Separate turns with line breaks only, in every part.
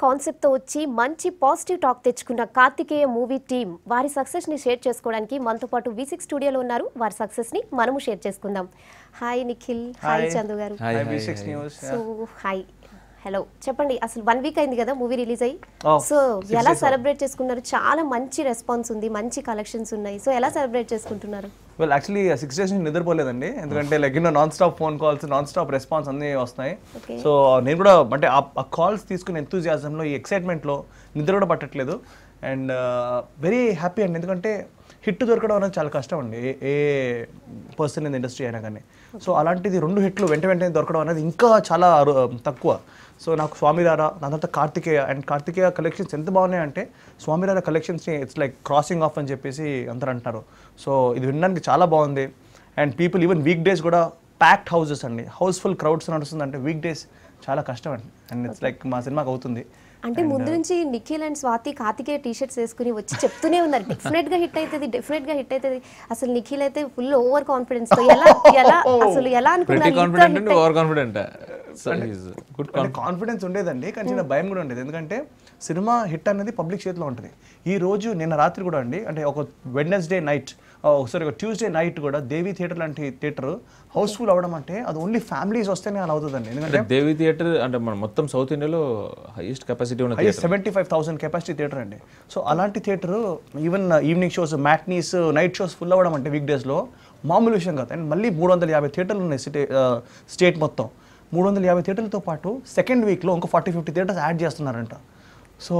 Concept తో వచ్చి మంచి పాజిటివ్ టాక్ తెచ్చుకున్న కార్తికేయ మూవీ టీమ్ వారి సక్సెస్ ని షేర్ చేసుకోవడానికి మనతో పాటు V6 స్టూడియోలో ఉన్నారు. వారి సక్సెస్ ని మనము షేర్ చేసుకుందాం. హాయ్ నిఖిల్, హాయ్ చందు గారు.
Hi V6 news.
So hi, hello, చెప్పండి. అసలు 1 వీక్ అయింది కదా మూవీ రిలీజ్ అయ్యి. సో ఎలా సెలబ్రేట్ చేసుకున్నారు? చాలా మంచి రెస్పాన్స్ ఉంది, మంచి కలెక్షన్స్ ఉన్నాయి. సో ఎలా సెలబ్రేట్ చేసుకుంటున్నారు?
వెల్ యాక్చువల్లీ 6 days నుంచి నిద్రపోలేదండి. ఎందుకంటే like non stop phone calls, non stop response అన్నీ వస్తున్నాయి. సో నేను కూడా అంటే ఆ కాల్స్ తీసుకునే ఎంతూజియాజంలో, ఈ ఎక్సైట్మెంట్లో నిద్ర కూడా పట్టట్లేదు. అండ్ వెరీ హ్యాపీ అండి. ఎందుకంటే హిట్ దొరకడం అనేది చాలా కష్టం అండి, ఏ పర్సన్ ఇన్ ఇండస్ట్రీ అయినా కానీ. సో అలాంటిది 2 హిట్లు వెంటనే దొరకడం అనేది ఇంకా చాలా తక్కువ. సో నాకు స్వామిరారా, దాని తర్వాత కార్తికేయ, అండ్ కార్తికేయ కలెక్షన్స్ ఎంత బాగున్నాయంటే స్వామిరారా కలెక్షన్స్ని ఇట్స్ లైక్ క్రాసింగ్ ఆఫ్ అని చెప్పేసి అందరూ అంటారు. సో ఇది వినడానికి చాలా బాగుంది. And people even week days కూడా ప్యాక్డ్ హౌసెస్ అండి, హౌస్ఫుల్ క్రౌడ్స్ నడుస్తుంది అంటే వీక్ డేస్ చాలా కష్టం అండి. అండ్ ఇట్స్ లైక్ మా సినిమాకి అవుతుంది.
అంటే ముందు నుంచి నిఖిల్ అండ్ స్వాతి కార్తికేయ టీ-షర్ట్స్ వేసుకుని వచ్చి చెప్తూనే ఉన్నారు డెఫినెట్ గా హిట్ అవుతుంది, డెఫినెట్ గా హిట్ అవుతుంది. అసలు నిఖిల్ అయితే ఫుల్ ఓవర్ కాన్ఫిడెన్స్ తో అసలు ఎలా
అనుకున్నారు? కాన్ఫిడెన్స్ ఉండేదండి, కానీ చిన్న భయం కూడా ఉండేది. ఎందుకంటే సినిమా హిట్ అనేది పబ్లిక్ చేతిలో ఉంటుంది. ఈ రోజు నిన్న రాత్రి కూడా అండి, అంటే ఒక వెడ్నెస్డే నైట్, ఒకసారి ఒక ట్యూస్డే నైట్ కూడా దేవి థియేటర్ లాంటి థియేటర్ హౌస్ఫుల్ అవడం అంటే అది ఓన్లీ ఫ్యామిలీస్ వస్తేనే అలా అవుతుందండి. ఎందుకంటే
దేవి థియేటర్ అంటే మన మొత్తం సౌత్ ఇండియాలో హైయెస్ట్ కెపాసిటీ ఉన్న
75,000 కెపాసిటీ థియేటర్ అండి. సో అలాంటి theatre even evening shows, matinees, night shows full అవ్వడం అంటే వీక్ డేస్లో మామూలు విషయం కాదు. అండ్ మళ్ళీ 350 థియేటర్లు ఉన్నాయి స్టేట్ మొత్తం. 350 థియేటర్లతో పాటు సెకండ్ వీక్లో ఇంకో 40-50 థియేటర్స్ యాడ్ చేస్తున్నారంట. సో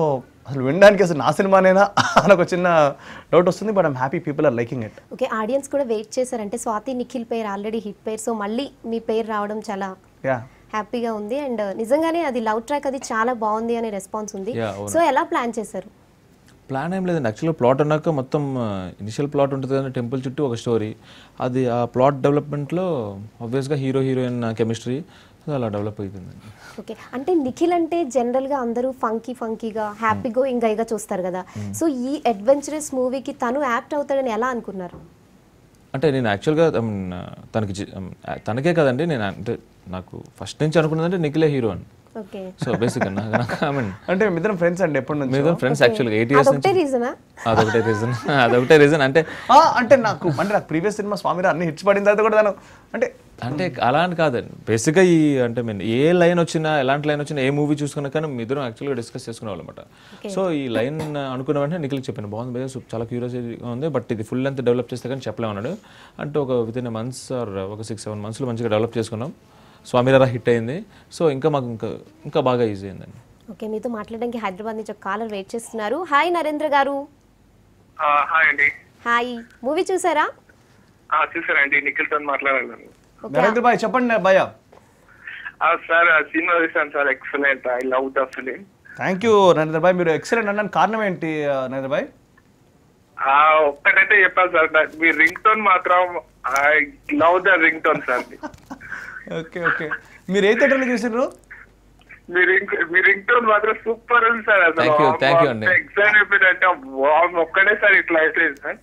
అసలు వినడానికి అసలు నా సినిమానేనా అని ఒక చిన్న డౌట్ వస్తుంది. But I'm happy people are liking it.
Okay, audience కూడా వెయిట్ చేశారంటే స్వాతి నిఖిల్ పేరు ఆల్రెడీ హిట్ పేరు, సో మళ్ళీ మీ పేరు రావడం చాలా హ్యాపీగా ఉంది. అండ్ నిజంగానే అది లవ్ ట్రాక్ అది చాలా బాగుంది అనే రెస్పాన్స్ ఉంది. సో ఎలా ప్లాన్ చేశారు?
ప్లాన్ ఏం లేదండి. యాక్చువల్గా ప్లాట్ అన్నాక మొత్తం ఇనిషియల్ ప్లాట్ ఉంటుంది కదా, టెంపుల్ చుట్టూ ఒక స్టోరీ. అది ఆ ప్లాట్ డెవలప్మెంట్లో ఆబ్వియస్గా హీరో హీరోయిన్ కెమిస్ట్రీ అలా డెవలప్ అవుతుందండి.
ఓకే, అంటే నిఖిల్ అంటే జనరల్గా అందరూ ఫంకీగా హ్యాపీ గోయింగ్ గైగా చూస్తారు కదా. సో ఈ అడ్వెంచరస్ మూవీకి తను యాక్ట్ అవుతాడని ఎలా అనుకున్నారు?
అంటే నేను యాక్చువల్గా తనకే కదండి, నేను అంటే నాకు ఫస్ట్ నుంచి అనుకున్నదంటే నిఖిలే హీరో అని. సో బేసిక్గా
అంటే మీదరం ఫ్రెండ్స్ అండి, ఎప్పటి నుంచి
మీదరం ఫ్రెండ్స్. యాక్చువల్గా 8 years నుంచి అదొకటే రీజన్. అంటే
నాకు ప్రీవియస్ సినిమా స్వామిరా అన్ని హిట్స్ పడిన తర్వాత కూడా
అంటే అలా అని కాదండి. బేసిక్గా ఈ అంటే మేము ఏ లైన్ వచ్చినా, ఎలాంటి లైన్ వచ్చినా, ఏ మూవీ చూసుకున్నా కానీ మీ ఇద్దరం యాక్చువల్గా డిస్కస్ చేసుకునే వాళ్ళమాట. సో ఈ లైన్ అనుకున్న వెంటనే నిఖిల్కి చెప్పాను, బాగుంది భయ్యా, చాలా క్యూరియాసిటీగా ఉంది, బట్ ఇది ఫుల్ లెంత్ డెవలప్ చేస్తే కానీ చెప్పలేమన్నాడు. అంటే ఒక వితిన్ మంత్స్ ఆర్ ఒక 6-7 monthsలో మంచిగా డెవలప్ చేసుకున్నాం. స్వామిరారా హిట్ అయింది. సో ఇంకా మాకు ఇంకా బాగా ఈజీ అయిందండి.
ఓకే, మీతో మాట్లాడడానికి హైదరాబాద్ నుంచి ఒక కాలర్ వెయిట్ చేస్తున్నారు. హాయ్ నరేంద్ర గారు.
హాయ్ అండి.
హాయ్, మూవీ చూసారా?
చూసారండి, నిఖిల్ తో మాట్లాడాను.
నరేంద్ర భాయ్ చెప్పండి భయ్యా.
సార్ సినిమా చూసాను sir, excellent, I love the film.
Thank you Narendra bhai. మీరు ఎక్సలెంట్ అన్నాను, కారణం ఏంటి నరేంద్ర భాయ్?
ఒక్కటైతే చెప్పాను సార్, మీ రింగ్ టోన్ మాత్రం I love the ring tone sir.
Okay okay, మీరు ఏ థియేటర్లో చూసారు?
మీ రింగ్ టోన్ మాత్రం సూపర్ ఉంది సార్. అసలు ఎక్సైట్ అయిపోయిందంటే ఒక్కడే సార్ ఇట్లా అయిపోయింది సార్.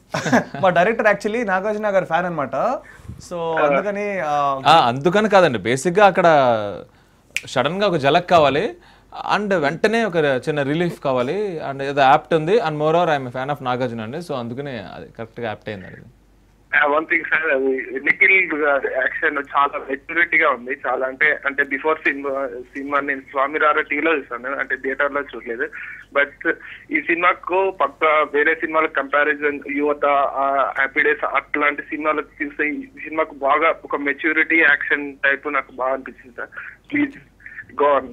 మా డైరెక్టర్ యాక్చువల్లీ నాగార్జున గారి ఫ్యాన్ అనమాట. సో
అందుకని కాదండి, బేసిక్గా అక్కడ సడన్ గా ఒక జలక్ కావాలి అండ్ వెంటనే ఒక చిన్న రిలీఫ్ కావాలి అండ్ ఏదో యాప్ట్ ఉంది. And more over I'm fan of Nagarjuna అండి. సో అందుకనే అది కరెక్ట్గా యాప్ట్ అయింది. అది
వన్ థింగ్ సార్, అది నిఖిల్ యాక్షన్ చాలా మెచ్యూరిటీగా ఉంది. చాలా అంటే బిఫోర్ సినిమా నేను స్వామిరారా టీవీలో చూసాను, అంటే థియేటర్ లో చూడలేదు. బట్ ఈ సినిమాకు పక్క వేరే సినిమాలకు కంపారిజన్, యువత, హ్యాపీ డేస్ అట్లాంటి సినిమాలకు చూస్తే ఈ సినిమాకు బాగా ఒక మెచ్యూరిటీ యాక్షన్ టైప్ నాకు బాగా అనిపించింది sir. Please go on.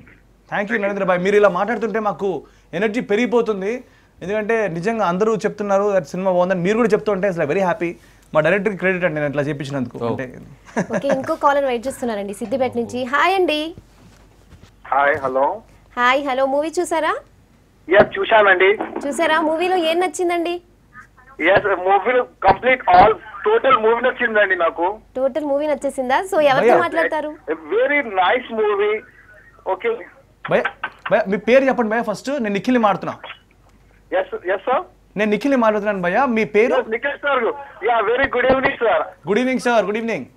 Thank you Narendra bhai. మీరు ఇలా మాట్లాడుతుంటే మాకు ఎనర్జీ పెరిగిపోతుంది. ఎందుకంటే నిజంగా అందరూ చెప్తున్నారు సినిమా బాగుందని, మీరు కూడా చెప్తుంటే అసలు వెరీ హ్యాపీ. మా డైరెక్టర్ క్రెడిట్ అండి నేను ఇట్లా చెప్పించినందుకు.
ఓకే, ఇంకో కాలర్ వెయిట్ చేస్తున్నారండి సిద్దిపేట నుంచి. హాయ్ అండి.
Hi hello.
Hi hello, movie చూసారా?
చూసానండి.
చూసారా? మూవీలో ఏం నచ్చిందండి?
మూవీలో కంప్లీట్ ఆల్ టోటల్ మూవీ నచ్చిందండి నాకు.
Total movie నచ్చేసిందా? సో ఎవరితో మాట్లాడతారు?
Very nice movie. ఓకే
భయ్యా మీ పేరు చెప్పండి భయ్యా ఫస్ట్. నేను నిఖిల్ని మాట్లాడుతున్నా.
ఎస్ సార్,
నేను నిఖిల్ని మాట్లాడుతున్నాను భయ్యా. మీ పేరు?
Nikhil sir. Very good evening sir.
Good evening sir. Good evening.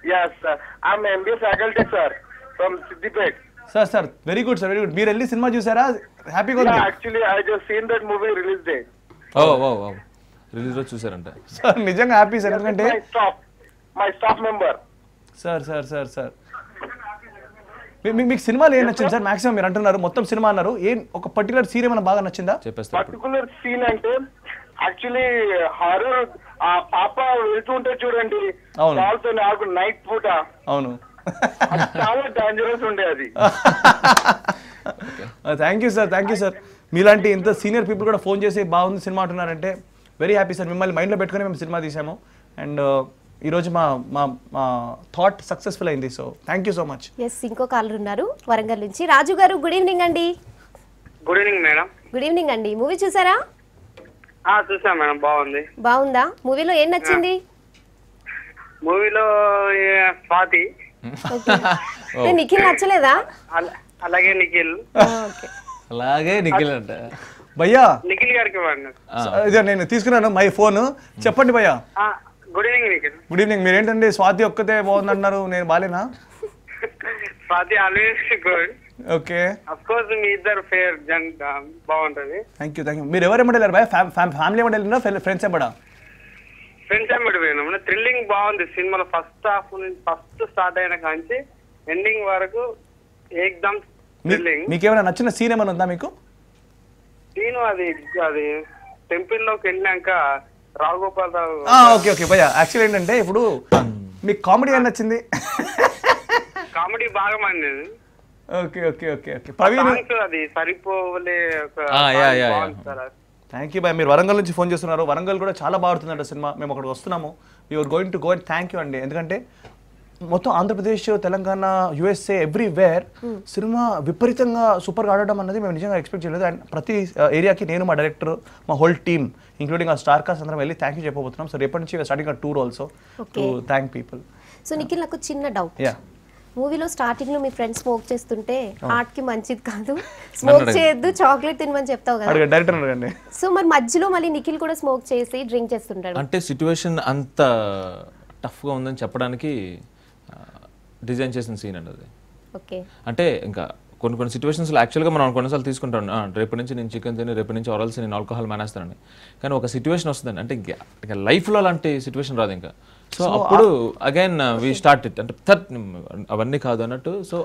Yes, sir. I'm MBA faculty, sir, from Siddipet.
Sir very good sir, very good. మీరు వెళ్ళి సినిమా చూసారా? హ్యాపీగా ఉంది.
Actually I just seen that movie release day.
ఓ release రోజు చూసారంట
sir? నిజంగా happy sir, ఎందుకంటే
మై స్టాఫ్ మెంబర్.
సార్ మీకు సినిమాలు ఏం నచ్చింది సార్? మాక్సిమం మీరు అంటున్నారు మొత్తం సినిమా అన్నారు, ఏం ఒక పర్టికులర్ సీన్ ఏమైనా బాగా నచ్చిందా?
చెప్పేస్తారు
పర్టికులర్ సీన్ అంటే యాక్చువల్లీ హారర్, ఆ పాప వెళ్తుంటే చూడండి వాళ్ళతో నాకు నైట్ పూట.
అవును,
చాలా డేంజరస్ ఉండే అది.
Thank you sir. మీలాంటి ఇంత సీనియర్ పీపుల్ కూడా ఫోన్ చేసి బాగుంది సినిమా అంటున్నారంటే వెరీ హ్యాపీ సార్. మిమ్మల్ని మైండ్లో పెట్టుకుని మేము సినిమా తీసాము అండ్ ఈరోజు మా థాట్ సక్సెస్ఫుల్ అయింది. So thank you so much.
Yes, ఇంకో కాలర్ ఉన్నారు వరంగల్ నుంచి. రాజు గారు, గుడ్ ఈవినింగ్ అండి.
Good evening madam.
Good evening అండి. మూవీ చూసారా?
చూసా మేడం.
బాగుందా? మూవీలో ఏం నచ్చింది?
మూవీలో స్వాతి,
నిఖిల్ నచ్చలేదా?
అలాగే నిఖిల్.
అలాగే నిఖిల్ అంట.
భయ్యా,
నిఖిల్ గారికి
ఇదే నేను తీసుకున్నాను మై ఫోన్. చెప్పండి భయ్యా.
Good evening Nikhil.
Good evening. మీరు ఏంటండి స్వాతి ఒక్కతే బాగుంది అంటున్నారు, నేను బాలేనా?
Swathi always good.
Okay,
of course మీ ఇద్దరు ఫేర్ జంట బాగుంటది.
Thank you. మీరు ఎవరు ఏమంటే వెళ్ళారు భయ్యా? ఫ్యామిలీ ఏమంటే వెళ్ళినా ఫ్రెండ్స్ ఏమడా?
ఫ్రెండ్స్ ఏమంటే పోయినా. థ్రిల్లింగ్ బాగుంది సినిమాలో. ఫస్ట్ హాఫ్ నుంచి ఫస్ట్ స్టార్ట్ అయిన కాంచి ఎండింగ్ వరకు ఏకదమ్ థ్రిల్లింగ్.
మీకేమైనా నచ్చిన సీన్ ఏమైనా ఉందా మీకు?
సీన్ అది టెంపుల్ లోకి వెళ్ళాక రాఘగోపాల్ రావు.
ఓకే భయ్యా, యాక్చువల్ ఏంటంటే ఇప్పుడు మీకు కామెడీ ఏం నచ్చింది?
కామెడీ బాగా మంది.
ఓకే ప్రవీణ్,
అది సరిపోలే.
Thank you bhai. మీరు వరంగల్ నుంచి ఫోన్ చేస్తున్నారు. వరంగల్ కూడా చాలా బాగుంటుందంట సినిమా. మేము అక్కడికి వస్తున్నాము. You are going to go and thank you అండి. ఎందుకంటే మొత్తం Andhra Pradesh, Telangana, USA everywhere cinema విపరీతంగా సూపర్గా ఆడడం అన్నది మేము నిజంగా ఎక్స్పెక్ట్ చేయలేదు. అండ్ ప్రతి ఏరియాకి నేను, మా డైరెక్టర్, మా హోల్ టీమ్ ఇంక్లూడింగ్ ఆ స్టార్ కాస్ట్ అందరం వెళ్ళి థ్యాంక్ యూ చెప్పబోతున్నాం. సో రేపటి నుంచి starting tour also to thank people.
So Nikhil, నాకు చిన్న డౌట్. మూవీలో స్టార్టింగ్ లో మీ ఫ్రెండ్స్ స్మోక్ చేస్తుంటే హార్ట్ కి మంచిది కాదు, స్మోక్ చేయొద్దు, చాక్లెట్ తినమని చెప్తావు కదా.
డైరెక్టర్ అడగండి.
సో మరి మధ్యలో మళ్ళీ నిఖిల్ కూడా స్మోక్ చేసి డ్రింక్ చేస్తుంటాడు.
అంటే సిచ్యువేషన్ అంత టఫ్ గా ఉందని చెప్పడానికి డిజైన్ చేసిన సీన్ అండి అది.
ఓకే, అంటే
ఇంకా కొన్ని సిచ్యువేషన్స్లో యాక్చువల్గా మనం కొన్నిసార్లు తీసుకుంటాం, రేపు నుంచి నేను చికెన్ తిని, రేపు నుంచి ఆరల్స్ నేను ఆల్కహాల్ మానేస్తానండి. కానీ ఒక సిచ్యువేషన్ వస్తుందండి, అంటే ఇంకా లైఫ్లో అలాంటి సిచ్యువేషన్ రాదు ఇంకా. సో అప్పుడు అగైన్ వి స్టార్ట్ ఇట్, అంటే అవన్నీ కాదు అన్నట్టు. సో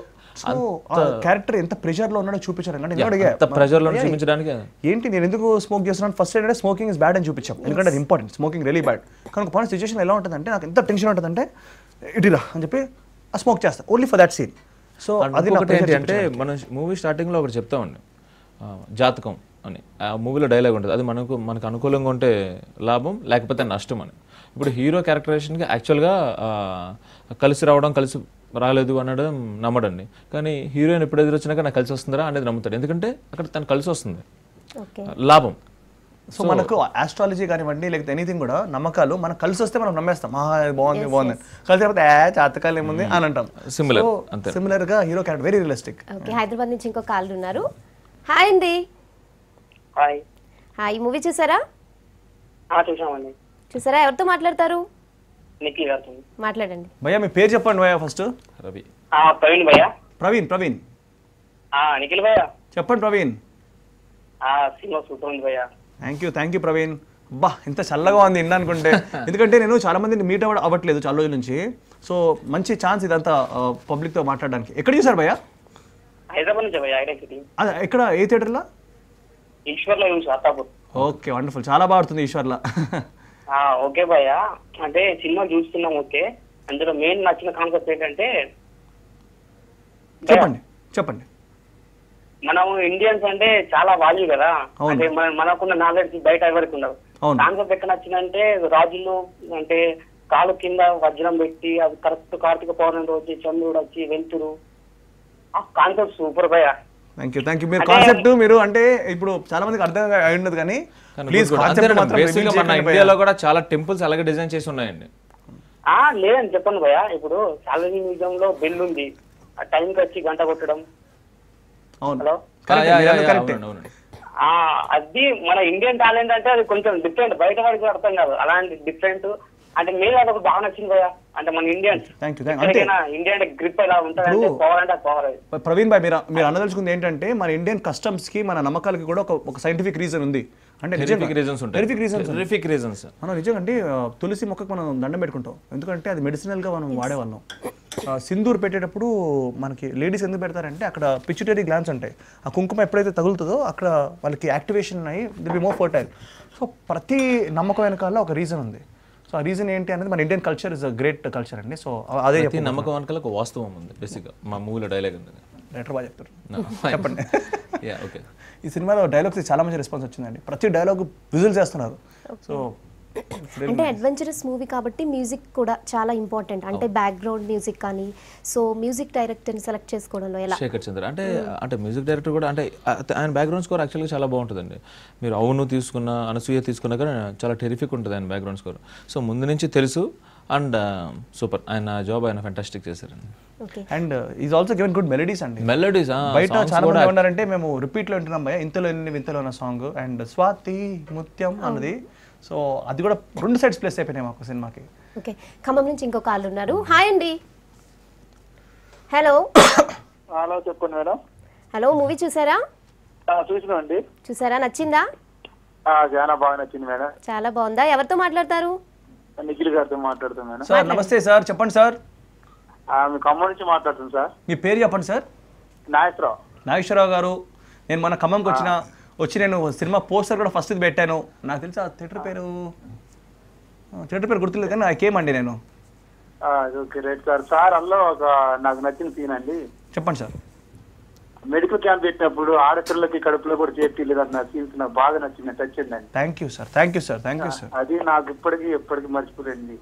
క్యారెక్టర్ ఎంత ప్రెషర్ లో ఉన్నాడో చూపించారు.
ప్రెషర్ లో చూపించడానికి
ఏంటి నేను ఎందుకు స్మోక్ చేస్తున్నాను, ఫస్ట్ ఏంటంటే స్మోకింగ్ ఇస్ బ్యాడ్ అని చూపించాం, ఎందుకంటే అది ఇంపార్టెంట్. Smoking really bad. కానీ ఒక పాయింట్ సిచ్యువేషన్ ఎలా ఉంటుందంటే నాకు ఎంత టెన్షన్ ఉంటుందంటే ఇటురా అని చెప్పి ఆ స్మోక్ చేస్తా only for that scene. So అది
ఏంటి అంటే మనం మూవీ స్టార్టింగ్లో ఒకటి చెప్తామండి, జాతకం అని. ఆ మూవీలో డైలాగ్ ఉంటుంది, అది మనకు అనుకూలంగా ఉంటే లాభం, లేకపోతే నష్టం అని. ఇప్పుడు హీరో క్యారెక్టరైజేషన్కి యాక్చువల్గా కలిసి రావడం, కలిసి రాలేదు అనడం నమ్మడండి. కానీ హీరోయిన్ ఎప్పుడు ఎదురు వచ్చినాక నాకు కలిసి వస్తుందా అనేది నమ్ముతాడు, ఎందుకంటే అక్కడ తను కలిసి వస్తుంది, లాభం.
సో మనకు ఆస్ట్రాలజీ కానివ్వండి, లేకపోతే ఎనీథింగ్ కూడా నమ్మకాలు మనకు కలిసి వస్తే మనం నమ్మేస్తాం, బాగుంది బాగుంది. కలిసి లేకపోతే జాతకాలు ఏముంది అని అంటాం. సిమిలర్ గా hero character very realistic.
Okay, Hyderabad నుంచి ఇంకో కాల్ ఉన్నారు. హాయ్ అండి.
హాయ్.
హాయ్, మూవీ చూసారా?
చూసామండి.
చూసారా? ఎవరితో మాట్లాడతారు?
నిఖిల్ గారితో
మాట్లాడండి.
భయ్యా మీ పేరు చెప్పండి భయ్యా ఫస్ట్.
రవి.
ప్రవీణ్ భయ్యా.
ప్రవీణ్.
నిఖిల్ భయ్యా
చెప్పండి ప్రవీణ్.
సినిమా సూపర్ ఉంది భయ్యా.
Thank you Praveen. బా ఇంత చల్లగా ఉంది అనుకుంటే, ఎందుకంటే నేను చాలా మందిని మీట్ అవ్వట్లేదు చాలా రోజుల నుంచి. సో మంచి ఛాన్స్ ఇదంతా పబ్లిక్ తో మాట్లాడడానికి. ఎక్కడ చూసారు భయ్యా?
హైదరాబాద్ నుంచి భయ్యా, ఐడియా సిటీ.
ఎక్కడ, ఏ థియేటర్లో?
ఈశ్వర్లో చూసి అత్తాపూర్.
ఓకే, వండర్ఫుల్, చాలా బాగుంటుంది ఈశ్వర్లో.
ఓకే భయ్యా, అంటే సినిమా చూస్తున్నాం. ఓకే, అందులో మెయిన్ నచ్చిన కాన్సెప్ట్ ఏంటంటే,
చెప్పండి.
మనం ఇండియన్స్ అంటే చాలా వాల్యూ కదా, అంటే మనకున్న నాలెడ్జ్ బయట ఎవరికి ఉండదు. కాన్సెప్ట్ ఎక్కడ నచ్చిందంటే, రాజులు అంటే కాలు కింద వజ్రం పెట్టి, అది కరెక్ట్ కార్తీక పౌర్ణమి రోజు చంద్రుడు వచ్చి వెళ్తురు, ఆ కాన్సెప్ట్ సూపర్ భయ్యా.
Thank you. మీరు కాన్సెప్ట్ మీరు అంటే ఇప్పుడు చాలా మందికి అర్థం అయి ఉండదు, కానీ ప్లీజ్
ఇండియాలో కూడా చాలా టెంపుల్స్ అలాగే డిజైన్ చేసి ఉన్నాయండి.
లేదని చెప్పండి భయ్యా. ఇప్పుడు సాలరీ మ్యూజియం లో బెల్ ఉంది, ఆ టైంకి వచ్చి గంట కొట్టడం. హలో, అది మన ఇండియన్ టాలెంట్ అంటే అది కొంచెం డిఫరెంట్, బయట వాడికి అర్థం కాదు. అలాంటి డిఫరెంట్ అంటే మీరు అదొక బాగా నచ్చింది కదా, అంటే మన ఇండియన్స్
థ్యాంక్ యూ అంటే
ఇండియా అంటే గ్రిప్ ఎలా ఉంటుంది అంటే పవర్ అంటే పవర్.
ప్రవీణ్ భాయ్ మీరు అనదలుచుకుంది ఏంటంటే మన ఇండియన్ కస్టమ్స్ కి మన నమ్మకాలకి కూడా ఒక సైంటిఫిక్ రీజన్ ఉంది. అంటే
టెరిఫిక్ రీజన్స్
మనం నిజంగా అంటే తులసి మొక్కకు మనం దండం పెట్టుకుంటాం, ఎందుకంటే అది మెడిసినల్ గా మనం వాడేవాళ్ళం. సింధూర్ పెట్టేటప్పుడు మనకి లేడీస్ ఎందుకు పెడతారంటే అక్కడ పిచ్యుటరీ గ్లాండ్స్ ఉంటాయి, ఆ కుంకుమ ఎప్పుడైతే తగులుతుందో అక్కడ వాళ్ళకి యాక్టివేషన్ అయ్యి the be more fertile. So ప్రతి నమ్మకం వెనకాల ఒక రీజన్ ఉంది. సో ఆ రీజన్ ఏంటి అనేది మన Indian culture is a great culture అండి. సో అదే
నమ్మకం వెనకాల ఒక వాస్తవం ఉంది బేసిక్గా. మా మూవీలో డైలాగ్ ఉంది,
డైరెక్టర్ బాగా చెప్తారు, చెప్పండి.
ఓకే,
ఈ సినిమాలో డైలాగ్స్ చాలా మంచి రెస్పాన్స్ వచ్చిందండి, ప్రతి డైలాగ్ విజువల్ చేస్తున్నారు. సో
అంటే అడ్వెంచరస్ మూవీ కాబట్టి మ్యూజిక్ కూడా చాలా ఇంపార్టెంట్, అంటే బ్యాక్గ్రౌండ్ మ్యూజిక్ కానీ. సో మ్యూజిక్ డైరెక్టర్ని సెలెక్ట్ చేసుకోవడంలో ఎలా?
శేఖర్ చంద్ర అంటే మ్యూజిక్ డైరెక్టర్ కూడా అంటే ఆయన బ్యాక్గ్రౌండ్ స్కోర్ యాక్చువల్గా చాలా బాగుంటుందండి. మీరు అవును తీసుకున్న, అనసూయ తీసుకున్నా కానీ చాలా టెరిఫిక్ ఉంటుంది ఆయన బ్యాక్గ్రౌండ్ స్కోర్. సో ముందు నుంచి తెలుసు అండ్ సూపర్, ఆయన జాబ్ ఆయన ఫెంటాస్టిక్ చేశారండి.
And is also given good melodies అండి.
మెలడీస్
బయట చాలా మంది ఏమన్నారంటే మేము రిపీట్లో వింటున్నాం భయ, ఇంతలో ఎన్ని వింతలో ఉన్న సాంగ్ అండ్ స్వాతి ముత్యం అన్నది. సో అది కూడా 2 సైడ్స్ ప్లేస్ అయిపోయినాయి మాకు సినిమాకి.
ఓకే, ఖమ్మం నుంచి ఇంకో కాల్ ఉన్నారు. హాయ్ అండి. హలో
హలో, చెప్పండి మేడం.
హలో, మూవీ చూసారా?
చూసినామండి.
చూసారా, నచ్చిందా?
చాలా బాగా నచ్చింది మేడం.
చాలా బాగుందా? ఎవరితో మాట్లాడతారు?
నిఖిల్ గారితో మాట్లాడుతాం మేడం.
సార్ నమస్తే సార్, చెప్పండి సార్.
మీ ఖమ్మం నుంచి మాట్లాడుతుంది సార్.
మీ పేరు చెప్పండి సార్.
నాగేశ్వరరావు.
నాగేశ్వరరావు గారు, నేను మన ఖమ్మంకి వచ్చి నేను సినిమా పోస్టర్ కూడా ఫస్ట్ పెట్టాను. నాకు తెలిసి ఆ థియేటర్ పేరు గుర్తులేదు కానీ నాకేమండి నేను.
Okay right sir. సార్ అందులో ఒక నాకు నచ్చిన సీన్ అండి.
చెప్పండి సార్.
మెడికల్ క్యాంప్ పెట్టినప్పుడు ఆడపిల్లలకి కడుపులో కూడా సేఫ్టీ లేదన్న సీన్స్ నాకు బాగా నచ్చింది, టచ్ అయిందండి.
Thank you sir, thank you sir, thank you sir.
అది నాకు ఎప్పటికీ మర్చిపోలేండి,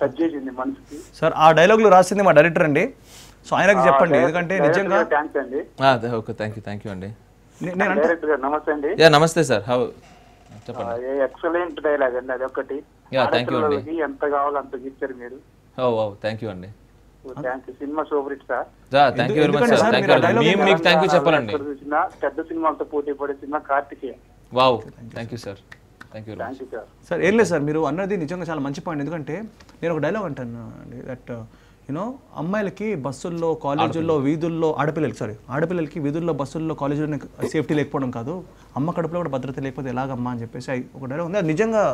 టచ్ చేసింది మనసుకి.
సార్ ఆ డైలాగులు రాసింది మా డైరెక్టర్ అండి, సో ఆయనకి చెప్పండి, ఎందుకంటే నిజంగా.
థ్యాంక్స్ అండి.
ఓకే, థ్యాంక్ యూ అండి.
డైరెక్టర్ గారు నమస్తే అండి.
నమస్తే సార్, చెప్పండి.
ఎక్సలెంట్ డైలాగ్ అండి, అది ఒకటి. ఎంత కావాలో అంత ఇచ్చారు మీరు.
థ్యాంక్ యూ అండి.
Cinema super hit sir.
Thank you very much sir. మీకు థ్యాంక్ యూ చెప్పాలండి.
పెద్ద సినిమాలతో పోటీ పడే cinema Karthikeya.
Wow, thank you sir. Thank you
sir. ఏం లేదు సార్, మీరు అన్నది నిజంగా చాలా మంచి పాయింట్. ఎందుకంటే నేను ఒక డైలాగ్ అంటాను అండి, దట్ యూనో అమ్మాయిలకి బస్సుల్లో, కాలేజీల్లో, వీధుల్లో, ఆడపిల్లలకి వీధుల్లో, బస్సుల్లో, కాలేజీల్లో సేఫ్టీ లేకపోవడం కాదు, అమ్మ కడుపులో కూడా భద్రత లేకపోతే ఎలాగమ్మా అని చెప్పేసి ఒక డైలాగ్ ఉంది. అది నిజంగా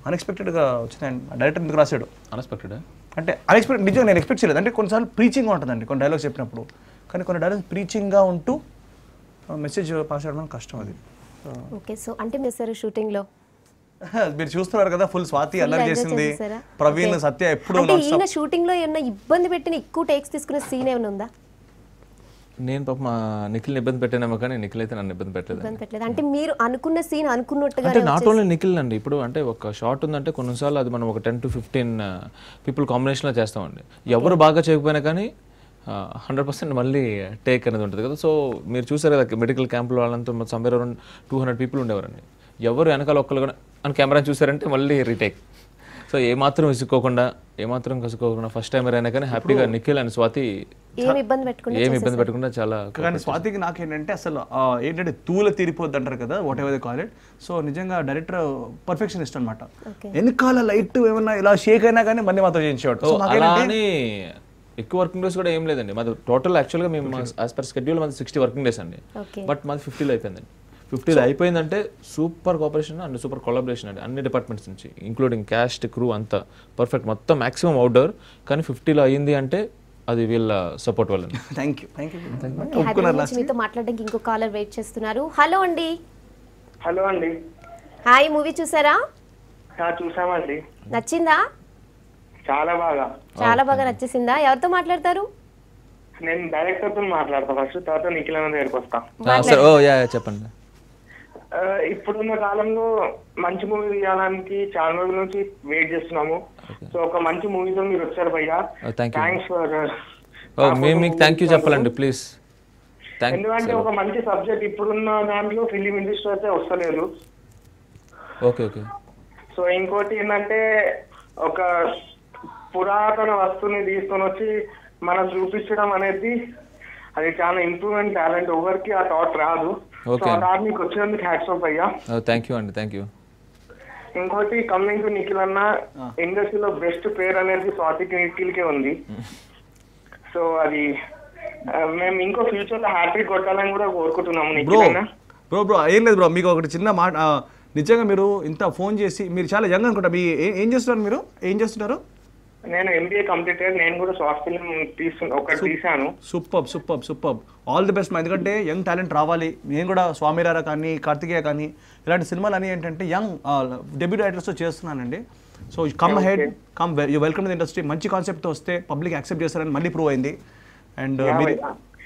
అన్ఎక్స్పెక్టెడ్గా వచ్చింది. డైరెక్టర్ ఎందుకు రాశాడు
అన్ఎక్స్పెక్టెడ్
అంటే అన్ఎక్స్పెక్టెడ్, నిజంగా నేను ఎక్స్పెక్ట్ చేయలేదు. అంటే కొన్నిసార్లు ప్రీచింగ్గా ఉంటుందండి కొన్ని డైలాగ్స్ చెప్పినప్పుడు, కానీ కొన్ని డైలాగ్స్ ప్రీచింగ్గా ఉంటూ మెసేజ్ పాస్ చేయడం కష్టం. అది
ఓకే. సో అంటే మీరు సార్ షూటింగ్లో
మీరు చూస్తున్నారు కదా, ఫుల్ స్వాతి అల్లరి చేసింది, ప్రవీణ్, సత్య ఎప్పుడు
ఈయన షూటింగ్ లో ఏమైనా ఇబ్బంది పెట్టిన ఎక్కువ టేక్స్ తీసుకునే సీన్ ఏమైనా ఉందా?
నేను పాప మా నిఖిల్ని ఇబ్బంది పెట్టానేమో కానీ నిఖిల్ అయితే నన్ను ఇబ్బంది పెట్టలేదు.
అంటే మీరు అనుకున్న సీన్ అనుకున్నట్టుగా
అంటే నాట్ ఓన్లీ నిఖిల్ అండి. ఇప్పుడు అంటే ఒక షార్ట్ ఉందంటే కొన్నిసార్లు అది మనం ఒక 10 to 15 పీపుల్ కాంబినేషన్లో చేస్తామండి. ఎవరు బాగా చేయకపోయినా కానీ 100% మళ్ళీ టేక్ అనేది ఉంటుంది కదా. సో మీరు చూసారు కదా మెడికల్ క్యాంప్లో వాళ్ళంతా సమ్వేర్ అరౌండ్ 200 పీపుల్ ఉండేవారండి. ఎవరు వెనకాల ఒక్కరు కూడా అని కెమెరా చూసారంటే మళ్ళీ రీటేక్. సో ఏమాత్రం కసుకోకుండా ఫస్ట్ టైం అయినా కానీ హ్యాపీగా నిఖిల్ అండ్ స్వాతి ఏమి ఇబ్బంది పెట్టకుండా చాలా.
కానీ స్వాతికి నాకేంటంటే అసలు ఏంటంటే తూల తీరిపోద్ది అంటారు కదా, what ever they call it. So నిజంగా డైరెక్టర్ పర్ఫెక్షనిస్ట్ అనమాట. వెనకాల లైట్ ఏమన్నా ఇలా షేక్ అయినా కానీ మళ్ళీ మాత్రం చేయించేవాడు.
ఎక్కువ వర్కింగ్ డేస్ కూడా ఏం లేదండి మాది. టోటల్ యాక్చువల్గా మేము యాజ్ పర్ షెడ్యూల్ మాది 60 వర్కింగ్ డేస్ అండి. బట్ మాది 50లో అయిపోయిందండి. 50లో అయిపోయిందంటే super cooperation and super collaboration అండి అన్ని డిపార్ట్మెంట్స్ నుంచి, ఇంక్లూడింగ్ క్యాస్ట్, క్రూ అంతా పర్ఫెక్ట్, మొత్తం మాక్సిమం అవుట్డోర్. కానీ 50లో అయ్యింది అంటే అది వీళ్ళ సపోర్ట్ వల్ల.
Thank you.
మీతో మాట్లాడడానికి ఇంకో కాలర్ వెయిట్ చేస్తున్నారు. హలో అండి.
హలో అండి.
హాయ్, మూవీ చూసారా?
చూసామండి.
నచ్చిందా?
చాలా
బాగా నచ్చేసిందా? ఎవరితో మాట్లాడతారు?
నేను డైరెక్టర్ తో మాట్లాడతా ఫస్ట్, తర్వాత నిఖిల్ అన్న దగ్గరికి వస్తా.
చెప్పండి.
ఇప్పుడున్న కాలంలో మంచి మూవీ తీయడానికి చాలా రోజుల నుంచి వెయిట్ చేస్తున్నాము. సో ఒక మంచి మూవీతో మీరు వచ్చారు భయ్యా. థ్యాంక్స్ ఫర్
మీకు థ్యాంక్ యూ చెప్పాలండి ప్లీజ్.
ఎందుకంటే ఒక మంచి సబ్జెక్ట్ ఇప్పుడున్న దాంట్లో ఫిలిం ఇండస్ట్రీ అయితే వస్తలేదు.
ఓకే.
సో ఇంకోటి ఏంటంటే ఒక పురాతన వస్తువుని తీసుకొని వచ్చి మనం చూపించడం అనేది అది చాలా ఇంప్రూవ్మెంట్ టాలెంట్. ఎవరికి ఆ థాట్ రాదు. మీకు వచ్చినందుకు హ్యాట్స్ ఆఫ్ అయ్యా.
థ్యాంక్ యూ అండి. Thank you.
ఇంకోటి కమింగ్ టు నిఖిల్ అన్న, ఇండస్ట్రీలో బెస్ట్ పేరు అనేది స్వాతికి నిఖిల్కే ఉంది. సో అది మేము ఇంకో ఫ్యూచర్ లో హ్యాట్రిక్ కొట్టాలని కూడా కోరుకుంటున్నాము నిఖిల్ అన్న.
బ్రో ఏం లేదు బ్రో, మీకు ఒకటి చిన్న మాట, నిజంగా మీరు ఇంత ఫోన్ చేసి, మీరు చాలా యంగ్ అనుకుంటా, మీ ఏం చేస్తున్నారు, మీరు ఏం చేస్తున్నారు?
నేను ఎంబీఏ కంప్లీటెడ్, నేను కూడా షార్ట్ ఫిల్మ్ తీసాను.
Super all the best. ఎందుకంటే యంగ్ టాలెంట్ రావాలి. నేను కూడా స్వామిరారా కానీ కార్తికేయ కానీ ఇలాంటి సినిమాలు అని ఏంటంటే యంగ్ డెబ్యూ రైటర్స్తో చేస్తున్నానండి. So come head, come welcome the industry. మంచి కాన్సెప్ట్తో వస్తే పబ్లిక్ యాక్సెప్ట్ చేస్తారని మళ్ళీ ప్రూవ్ అయింది. అండ్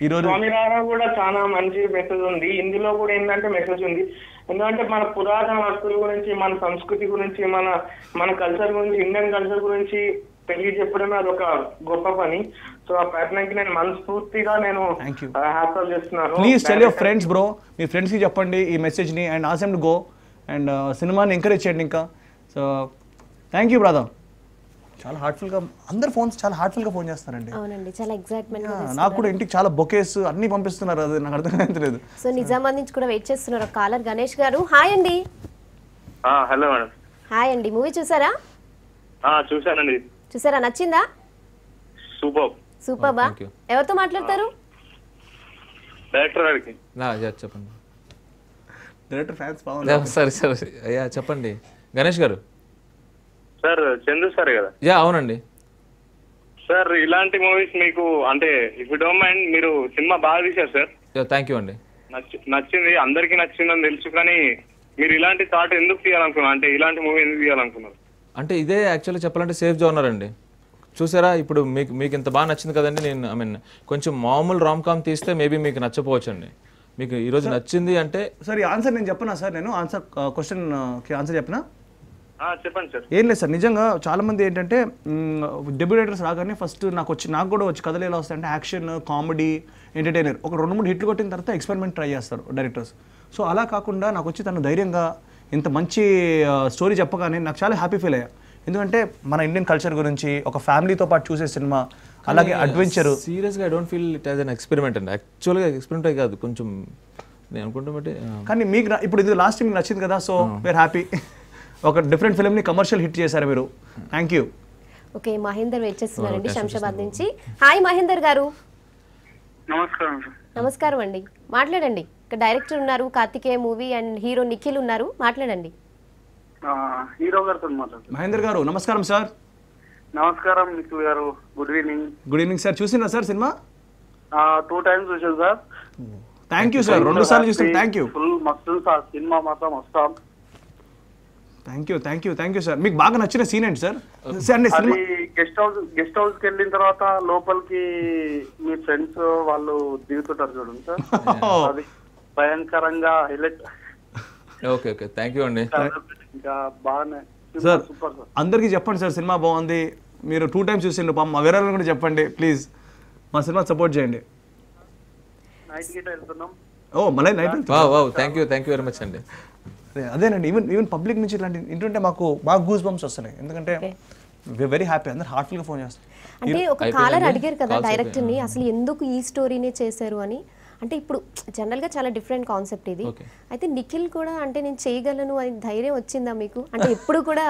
ఈరోజు
స్వామిరారా కూడా చాలా మంచి మెసేజ్ ఉంది. ఇందులో కూడా ఏంటంటే మెసేజ్ ఉంది, ఎందుకంటే మన పురాతన వస్తువుల గురించి, మన సంస్కృతి గురించి, మన కల్చర్ గురించి, ఇండియన్ కల్చర్ గురించి తెలియజెప్పడం అది ఒక గొప్ప పని. సో ఆ ప్రయత్నానికి నేను మనస్ఫూర్తిగా నేను హ్యాపీ చేస్తున్నాను.
Please tell your friends bro, మీ ఫ్రెండ్స్కి చెప్పండి ఈ మెసేజ్ని and ask them to go and సినిమాని ఎంకరేజ్ చేయండి ఇంకా. So thank you brother. చాలా హార్ట్ఫుల్గా అందరు ఫోన్స్ చాలా హార్ట్ఫుల్గా ఫోన్ చేస్తారండి.
అవునండి, చాలా ఎక్సైట్మెంట్.
నాకు కూడా ఇంటికి చాలా బొకేస్ అన్ని పంపిస్తున్నారు, అది నాకు అర్థం కాలేదు.
సో నిజామాబాద్ నుంచి కూడా వెయిట్ చేస్తున్నారు కాలర్ గణేష్ గారు. హాయ్ అండి.
Hello madam.
హాయ్ అండి, మూవీ చూసారా?
చూసానండి.
చూసారా, నచ్చిందా? సూపర్ బా. ఎవరితో మాట్లాడతారు?
డైరెక్టర్ గారికి.
చెప్పండి.
డైరెక్టర్ ఫ్యాన్స్ బాగుంది.
సరే అయ్యా చెప్పండి గణేష్ గారు.
సార్ చందు సార్ కదా?
అవునండి
సార్. ఇలాంటి మూవీస్ మీకు అంటే ఇఫ్ యు డోంట్ మైండ్, మీరు సినిమా బాగా తీశారు సార్.
థ్యాంక్ యూ అండి.
నచ్చింది, అందరికీ నచ్చిందని తెలుసు, కానీ మీరు ఇలాంటి థాట్ ఎందుకు తీయాలనుకున్నారు, అంటే ఇలాంటి మూవీ ఎందుకు తీయాలనుకున్నారు?
అంటే ఇదే యాక్చువల్లీ చెప్పాలంటే సేఫ్ జోనర్ అండి. చూసారా ఇప్పుడు మీకు ఇంత బాగా నచ్చింది కదండి. నేను కొంచెం మామూలు రామ్ కామ్ తీస్తే మేబీ మీకు నచ్చపోవచ్చు అండి. మీకు ఈరోజు నచ్చింది అంటే
సార్ ఈ ఆన్సర్ నేను చెప్పనా సార్? నేను క్వశ్చన్కి ఆన్సర్ చెప్పనా?
చెప్పండి సార్.
ఏం లేదు సార్, నిజంగా చాలా మంది ఏంటంటే డెబ్యూ రైటర్స్ రాగానే ఫస్ట్ నాకు కూడా వచ్చి కథలు ఎలా వస్తాయంటే యాక్షన్, కామెడీ, ఎంటర్టైనర్, ఒక 2-3 హిట్లు కొట్టిన తర్వాత ఎక్స్పెరిమెంట్ ట్రై చేస్తారు డైరెక్టర్స్. సో అలా కాకుండా నాకు వచ్చి తను ధైర్యంగా ఇంత మంచి స్టోరీ చెప్పగానే నాకు చాలా హ్యాపీ ఫీల్ అయ్యా. ఎందుకంటే మన ఇండియన్ కల్చర్ గురించి ఒక ఫ్యామిలీతో పాటు చూసే సినిమా, అలాగే అడ్వెంచర్.
సీరియస్గా I don't feel it as an experiment అండి. యాక్చువల్గా ఎక్స్పెరిమెంట్ కాదు, కొంచెం నేను అనుకుంటే.
కానీ మీకు ఇప్పుడు ఇది లాస్ట్ మీకు నచ్చింది కదా, సో వేర్ హ్యాపీ. ఒక డిఫరెంట్ ఫిల్మ్ని కమర్షియల్ హిట్ చేశారు మీరు. Thank you.
Okay, Mahender wait చేస్తున్నారండి శంషాబాద్ నుంచి. హాయ్ మహేందర్ గారు.
నమస్కారం.
నమస్కారం అండి, మాట్లాడండి. ఇక్కడ డైరెక్టర్ ఉన్నారు Karthikeya movie and hero Nikhil ఉన్నారు, మాట్లాడండి.
హీరో గారితో మాట్లాడుతున్నాను.
మహేందర్ గారు నమస్కారం సార్.
నమస్కారం నిఖిల్ గారు, good evening.
Good evening sir. చూసినా సార్ సినిమా?
2 times చూసాను సార్.
థ్యాంక్ యూ సార్, 2 సార్లు చూసాను. Thank you.
ఫుల్ మస్తు సార్, సినిమా మాత్రం వస్తాం.
Thank you sir. మీకు బాగా నచ్చిన సీన్ ఏంటి సార్?
అది గెస్ట్ హౌస్ కి వెళ్ళిన తర్వాత లోపలికి మీ ఫ్రెండ్స్ వాళ్ళు దిగుతుంటారు చూడండి సార్, అది భయంకరంగా హైలైట్.
ఓకే థ్యాంక్ యూ అండి.
ఇంకా బాగానే
సార్, అందరికీ చెప్పండి సార్ సినిమా బాగుంది. మీరు 2 times చూసిండ్రు, మా వేరే వాళ్ళని కూడా చెప్పండి ప్లీజ్. మా సినిమా సపోర్ట్ చేయండి.
నైట్ గిట్ వెళ్తున్నాం.
మళ్ళీ night.
Thank you very much అండి.
అదేనండి, ఈవెన్ పబ్లిక్ నుంచి ఇట్లాంటి ఇంటుంటే మాకు బాగా గూస్ బంప్స్ వస్తున్నాయి. ఎందుకంటే వెరీ హ్యాపీ, అందరు హార్ట్ఫుల్గా ఫోన్ చేస్తారు.
అంటే ఒక కాలర్ అడిగారు కదా డైరెక్టర్ని, అసలు ఎందుకు ఈ స్టోరీనే చేశారు అని. అంటే ఇప్పుడు జనరల్గా చాలా డిఫరెంట్ కాన్సెప్ట్ ఇది. అయితే నిఖిల్ కూడా అంటే నేను చేయగలను అని ధైర్యం వచ్చిందా మీకు? అంటే ఎప్పుడు కూడా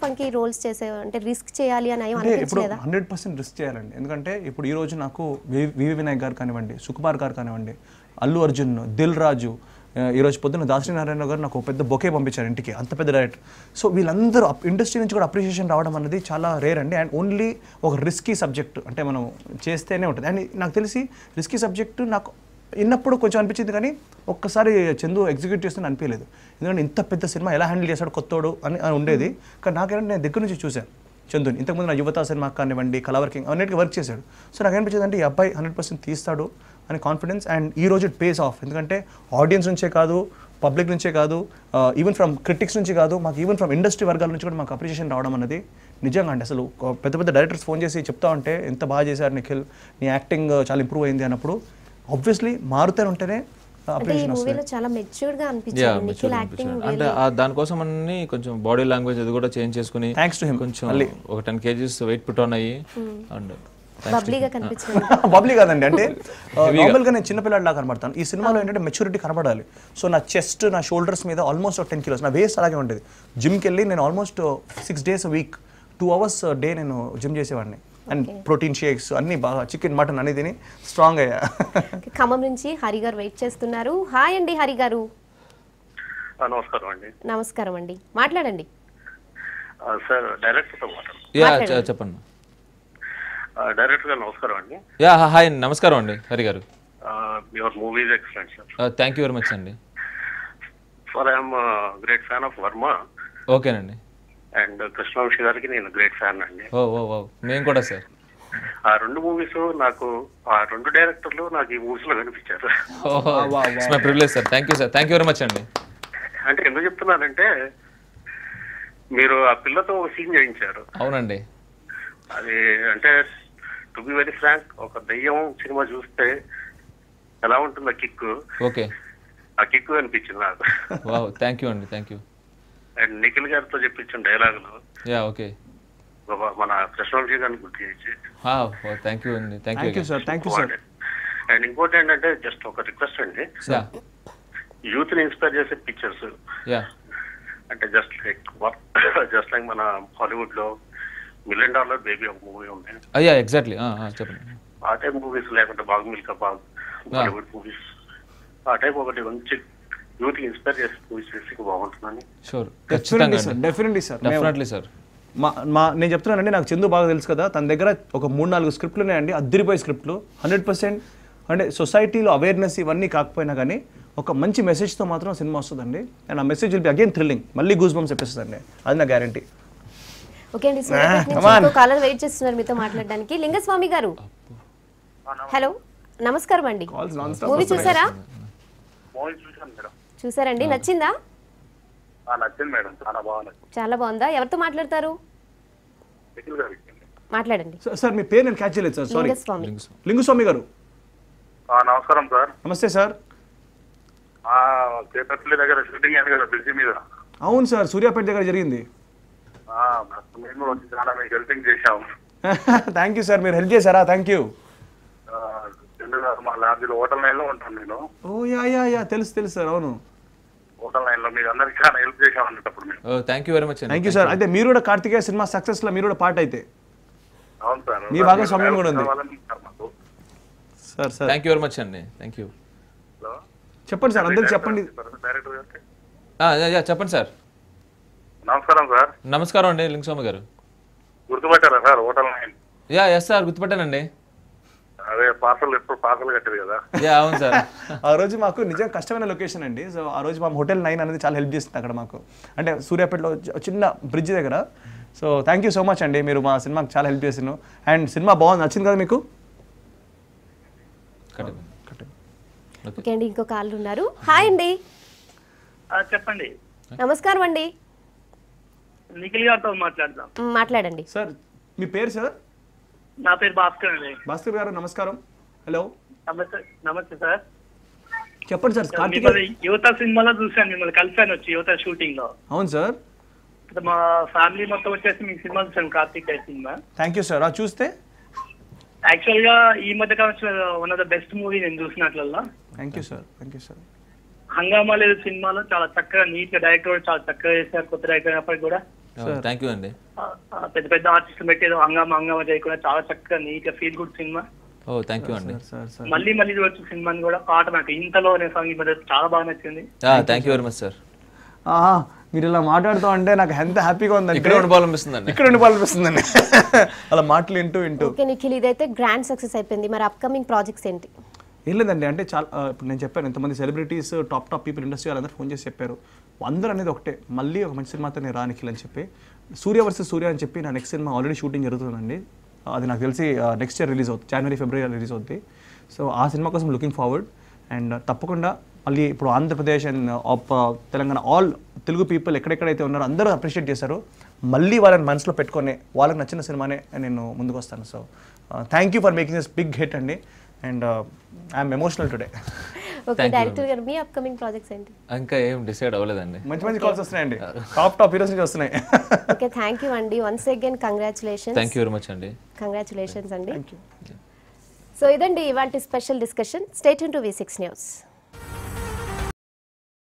ఫంకీ రోల్స్ చేసే అంటే రిస్క్ చేయాలి అని అనిపించలేదా?
100% రిస్క్ చేయాలండి. ఎందుకంటే ఇప్పుడు ఈ రోజు నాకు వివి వినాయక్ గారు కానివ్వండి, సుకుమార్ గారు కానివ్వండి, అల్లు అర్జున్, దిల్ రాజు, ఈరోజు పొద్దున్న దాసరి నారాయణ గారు నాకు పెద్ద బొకే పంపించారు ఇంటికి, అంత పెద్ద డైరెక్టర్. సో వీళ్ళందరూ ఇండస్ట్రీ నుంచి కూడా అప్రిషియేషన్ రావడం అనేది చాలా రేర్ అండి. అండ్ ఓన్లీ ఒక రిస్కీ సబ్జెక్ట్ అంటే మనం చేస్తేనే ఉంటుంది. అండ్ నాకు తెలిసి రిస్కీ సబ్జెక్టు నాకు విన్నప్పుడు కొంచెం అనిపించింది, కానీ ఒక్కసారి చందు ఎగ్జిక్యూట్ చేస్తుందని అనిపించలేదు. ఎందుకంటే ఇంత పెద్ద సినిమా ఎలా హ్యాండిల్ చేశాడు కొత్తోడు అని ఉండేది. కానీ నాకేంటే నేను దగ్గర నుంచి చూశాను చందుని. ఇంతకుముందు నా యువత సినిమా కానివ్వండి, కలవర్కింగ్ అన్నిటికీ వర్క్ చేశాడు. సో నాకు అనిపించింది అంటే ఈ అబ్బాయి 100% తీస్తాడు అని కాన్ఫిడెన్స్. అండ్ ఈ రోజు ఇట్ పేస్ ఆఫ్. ఎందుకంటే ఆడియన్స్ నుంచే కాదు, పబ్లిక్ నుంచే కాదు, ఈవెన్ ఫ్రమ్ క్రిటిక్స్ నుంచి కాదు, మాకు ఈవెన్ ఫ్రమ్ ఇండస్ట్రీ వర్గాల నుంచి కూడా మాకు అప్రిషియేషన్ రావడం అనేది నిజంగా అండి. అసలు పెద్ద డైరెక్టర్స్ ఫోన్ చేసి చెప్తా ఉంటే ఎంత బాగా చేశారు నిఖిల్, నీ యాక్టింగ్ చాలా ఇంప్రూవ్ అయింది అన్నప్పుడు ఆబ్వియస్లీ మారుతూనే ఉంటేనే అప్రిషియేషన్ వస్తుంది.
చాలా మెచ్యూర్డ్ గా అనిపించింది నిఖిల్ యాక్టింగ్.
అంటే దానికోసం అన్ని కొంచెం బాడీ లాంగ్వేజ్ అది కూడా చేంజ్ చేసుకుని కొంచెం ఒక 10 kgs వెయిట్ పుట్ ఆన్ అయ్యి అండ్
బబ్లీగా కనిపించింది.
బబ్లీ కాదండి, అంటే నార్మల్గా నేను చిన్నపిల్లాడిలా కనబడతాను. ఈ సినిమాలో ఏంటంటే మెచ్యూరిటీ కనబడాలి. సో నా చెస్ట్, నా షోల్డర్స్ మీద ఆల్మోస్ట్ 10 kilos, నా వేస్ట్ అలాగే ఉండేది. జిమ్కి వెళ్ళి నేను almost 6 days a week 2 hours a day నేను జిమ్ చేసేవాడిని. అండ్ ప్రోటీన్ షేక్స్ అన్ని బాగా, చికెన్ మటన్ అన్ని తిని స్ట్రాంగ్ అయ్యా.
ఖమ్మం నుంచి హరి గారు వెయిట్ చేస్తున్నారు. హాయ్ అండి హరి గారు.
నమస్కారం అండి.
నమస్కారం అండి, మాట్లాడండి.
సార్ డైరెక్టర్తో
చెప్పండి.
డైరెక్టర్ గారు నమస్కారం అండి.
హాయ్, నమస్కారం అండి Hari garu.
Your movies excellent sir.
Thank you very much అండి.
Sir I'm great fan of Varma.
ఓకేనండి.
అండ్ కృష్ణవంశీ గారికి నేను గ్రేట్ ఫ్యాన్ అండి.
మేము కూడా సార్.
ఆ 2 మూవీస్ నాకు, ఆ 2 డైరెక్టర్లు నాకు ఈ మూవీస్ లో కనిపించారు.
My privilege sir. Thank you sir, thank you very much అండి.
అంటే ఎందుకు చెప్తున్నానంటే, మీరు ఆ పిల్లతో ఒక సీన్ చేయించారు.
అవునండి.
అది అంటే టు బి వెరీ ఫ్రాంక్, ఒక దయ్యం సినిమా చూస్తే ఎలా ఉంటుందో కిక్,
ఓకే,
ఆ కిక్ అనిపించింది నాకు.
థ్యాంక్ యూ అండి, థ్యాంక్ యూ.
అండ్ నిఖిల్ గారితో చెప్పించిన డైలాగులు
ఓకే,
మన కృష్ణవంశీ గారిని గుర్తు చేసి
థ్యాంక్ యూ అండి. Thank you
sir, thank you sir.
And ఇంకోటి ఏంటంటే, జస్ట్ ఒక రిక్వెస్ట్ అండి, యూత్ ని ఇన్స్పైర్ చేసే పిక్చర్స్, అంటే జస్ట్ లైక్ మన హాలీవుడ్ లో $1 million బేబీ ఒక మూవీ ఉంది.
ఎగ్జాక్ట్లీ, చెప్పండి.
ఆ టైప్ మూవీస్, లేకుంటే బాగ్ మిల్కా బాగ్, బాలీవుడ్ మూవీస్, ఆ టైప్ ఒకటి మంచి యూత్ ఇన్స్పైర్ చేసే మూవీస్ చేసి బాగుంటుందని.
Sure,
definitely sir,
definitely sir.
నేను చెప్తున్నానండి, నాకు చందు బాగా తెలుసు కదా, తన దగ్గర ఒక 3-4 స్క్రిప్ట్లు ఉన్నాయండి, అద్దరిపోయే స్క్రిప్ట్లు. 100% అంటే సొసైటీలో అవేర్నెస్ ఇవన్నీ కాకపోయినా కానీ ఒక మంచి మెసేజ్తో మాత్రం సినిమా వస్తుందండి. అండ్ ఆ message will be again thrilling, మళ్ళీ గూస్ బంప్స్ ఎప్పేస్తుందండి, అది నా గ్యారంటీ.
ఓకే అండి, ఇంకో కాలర్ వెయిట్ చేస్తున్నారు మీతో మాట్లాడడానికి. లింగస్వామి గారు, హలో, నమస్కారం అండి. మూవీ చూసారా? చూసారండి, నచ్చిందా?
నచ్చింది మేడం, చాలా బాగుంది.
చాలా బాగుందా? ఎవరితో మాట్లాడతారు? మాట్లాడండి
సార్. మీ పేరు నేను క్యాచ్ చేయలేదు సార్, సారీ. లింగుస్వామి గారు.
నమస్కారం సార్.
నమస్తే సార్.
చేతపల్లి దగ్గర షూటింగ్ అయింది కదా బ్రిడ్జి మీద.
అవును సార్, సూర్యాపేట దగ్గర జరిగింది.
మేము వచ్చి చాలా మీకు హెల్పింగ్ చేశాము.
థ్యాంక్ యూ సార్, మీరు హెల్ప్ చేశారా? Thank you.
మా లాడ్జిలో హోటల్ లైన్ లో ఉంటాను నేను.
తెలుసు తెలుసు సార్, అవును.
హోటల్ లైన్ లో మీరు అందరికి చాలా హెల్ప్ చేశాం అన్నప్పుడు మేము.
Thank you very much.
Thank you sir. అయితే మీరు కూడా కార్తికేయ సినిమా సక్సెస్ లో మీరు కూడా పార్ట్ అయితే.
అవును సార్,
మీ భాగస్వామ్యం కూడా ఉంది sir. Sir
thank you very much అండి, థ్యాంక్ యూ.
చెప్పండి సార్, అందరికి చెప్పండి.
చెప్పండి సార్.
నమస్కారం సార్.
నమస్కారం అండి లింగస్వామి గారు.
గుర్తుపట్టారా sir hotel line?
Yes sir, గుర్తుపట్టానండి.
అదే పార్సల్ ఎప్పుడు పార్సల్ కట్టారు కదా.
అవును సార్.
ఆ రోజు మాకు నిజంగా కష్టమైన లొకేషన్ అండి. సో ఆ రోజు మా హోటల్ 9 అనేది చాలా హెల్ప్ చేస్తుంది అక్కడ మాకు, అంటే సూర్యాపేటలో చిన్న బ్రిడ్జ్ దగ్గర. So thank you so much అండి, మీరు మా సినిమాకి చాలా హెల్ప్ చేసాను. అండ్ సినిమా బాగుంది, నచ్చింది కదా మీకు?
ఓకే అండి, ఇంకో కాల్ ఉన్నారు. హాయ్ అండి.
చెప్పండి.
నమస్కారం అండి.
నిఖిల్ గారితో మాట్లాడదాం.
మాట్లాడండి
సార్. మీ పేరు సార్?
నా పేరు భాస్కర్ అండి.
భాస్కర్ గారు నమస్కారం. హలో.
నమస్తే సార్.
చెప్పండి సార్.
యువత సినిమాలో చూసాను, మిమ్మల్ని కలిసాను వచ్చి యువత షూటింగ్ లో.
అవును సార్.
మా ఫ్యామిలీ మొత్తం వచ్చేసి మీ సినిమా చూసాను, Karthikeya cinema.
Thank you sir. చూస్తే
యాక్చువల్ గా ఈ మధ్య కాలంలో one of the best movie నేను చూసినట్లల్లో.
Thank you sir. Thank you sir.
హంగామా లేదు సినిమాలో చాలా చక్కగా నీట్ గా డైరెక్టర్ చాలా చక్కగా చేశారు, కొత్త డైరెక్టర్ అయినప్పటికీ కూడా.
థ్యాంక్ యూ అండి.
పెద్ద పెద్ద ఆర్టిస్టులు పెట్టేది హంగామా చేయకుండా చాలా చక్కగా నీట్ గా feel good cinema.
Thank you అండి.
మళ్ళీ మళ్ళీ చూడొచ్చు సినిమాని కూడా. పాట నాకు ఇంతలో అనే సాంగ్ ఈ మధ్య చాలా బాగా నచ్చింది.
Thank you very much sir.
మీరు ఇలా మాట్లాడుతూ అంటే నాకు ఎంత హ్యాపీగా ఉందండి.
ఇక్కడ ఉండిపోవాలనిపిస్తుందండి
అలా మాటలు వింటూ.
ఓకే నిఖిల్, ఇదైతే గ్రాండ్ సక్సెస్ అయిపోయింది. మరి అప్కమింగ్ ప్రాజెక్ట్స్ ఏంటి?
ఏం లేదండి, అంటే చాలా ఇప్పుడు నేను చెప్పాను, ఎంతమంది సెలబ్రిటీస్ టాప్ పీపుల్ ఇండస్ట్రీ వాళ్ళందరూ ఫోన్ చేసి చెప్పారు, అందరూ అనేది ఒకటే, మళ్ళీ ఒక మంచి సినిమాతో నేను నిఖిల్ అని చెప్పి. సూర్య వర్సెస్ సూర్య అని చెప్పి నా నెక్స్ట్ సినిమా ఆల్రెడీ షూటింగ్ జరుగుతుందండి. అది నాకు తెలిసి నెక్స్ట్ ఇయర్ రిలీజ్ అవుతుంది, January, February రిలీజ్ అవుతుంది. సో ఆ సినిమా కోసం లుకింగ్ ఫార్వర్డ్. అండ్ తప్పకుండా మళ్ళీ ఇప్పుడు Andhra Pradesh and Telangana all Telugu people ఎక్కడెక్కడైతే ఉన్నారో అందరూ అప్రిషియేట్ చేశారు. మళ్ళీ వాళ్ళని మనసులో పెట్టుకొని వాళ్ళకి నచ్చిన సినిమానే నేను ముందుకు వస్తాను. So thank you for making this big hit అండి. And I'm emotional today.
Okay director గారు, మీ అప్కమింగ్ ప్రాజెక్ట్స్ ఏంటి?
ఇంకా ఏం డిసైడ్ అవ్వలేదండి.
మంచి కాల్స్ వస్తున్నాయండి, టాప్ హీరోస్ నుంచి వస్తున్నాయి.
ఓకే థ్యాంక్ యూ అండి, once again congratulations.
Thank you very much అండి.
కంగ్రాచులేషన్స్ అండి. సో ఇదండి ఇవాల్టి special discussion. Stay tune to V6 news.